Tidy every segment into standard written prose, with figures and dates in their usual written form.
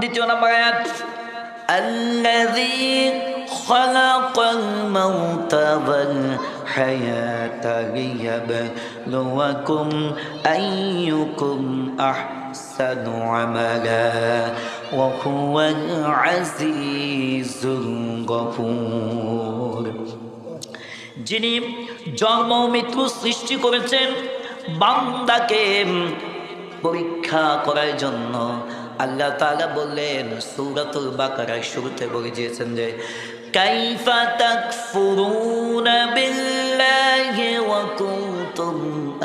দ্বিতীয় নম্বর আয়াত, আল্লাযী খালাকাল মাউতা ওয়াল হায়াতা লিয়াবলুয়াকুম আইয়ুকুম আহসানু আমালা ওয়া হুয়াল আজিজুল গফুর। যিনি জন্ম মৃত্যু সৃষ্টি করেছেন বান্দাকে পরীক্ষা করার জন্য। আল্লাহ তাআলা বললেন সূরাতুল বাকারার শুরুতে বলে দিয়েছেন যে কাইফা তাকফুরুনা বিল্লাহি ওয়া কুনতুম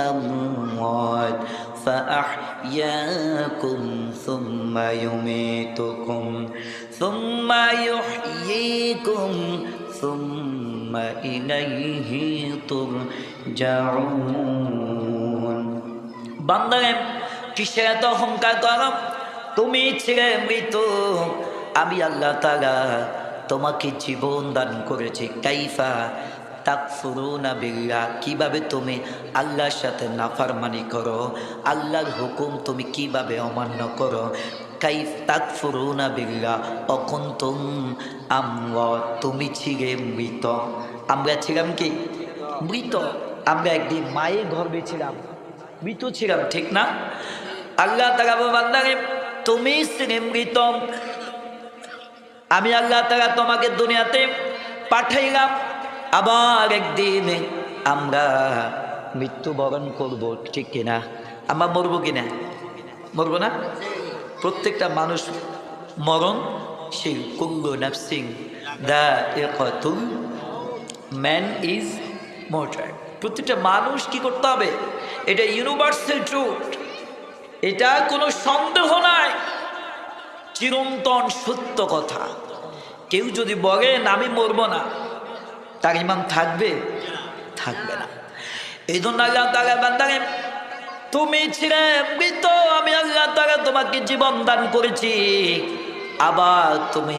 আমওয়াত ফাআহইয়াকুম সুম্মা ইউমীতুকুম সুম্মা ইউহয়ীকুম সুম্মা ইলাইহি তুরজাউন। বান্দারে কিসের এত অহংকার করো? তুমি ছিলে মৃত, আমি আল্লাহ তাআলা তোমাকে জীবন দান করেছি। কাইফা তাকফুরুনা বিল্লাহ, কিভাবে তুমি আল্লাহর সাথে নাফরমানি করো, আল্লাহর হুকুম তুমি কিভাবে অমান্য করো। কাইফ তাকফুরুনা বিল্লাহ ওয়া কুনতুম আমওয়াত, তুমি ছিলে মৃত, আমরা ছিলাম কি মৃত। আমরা একদিন মায়ের গর্ভে ছিলাম, মৃত ছিলাম, ঠিক না? আল্লাহ তাআলা বান্দারে তুমি ছিলে মৃত, আমি আল্লাহ তাআলা তোমাকে দুনিয়াতে পাঠাইলাম, আবার একদিন আমরা মৃত্যুবরণ করব, ঠিক কিনা? আমরা মরবো কিনা? মরবো না? প্রত্যেকটা মানুষ মরণশীল। কুল্লু নাফসিন যায়িকাতুল, ম্যান ইজ মর্টাল। প্রত্যেকটা মানুষ কি করতে হবে? এটা ইউনিভার্সাল ট্রুথ, এটা কোনো সন্দেহ নাই, চিরন্তন সত্য কথা। কেউ যদি বলেন আমি মরবো না, তার ঈমান থাকবে? থাকবে না। এই জন্য আল্লাহ তাআলা বান্দারে তুমি ছিলে মৃত, আমি আল্লাহ তাআলা তোমাকে জীবন দান করেছি, আবার তুমি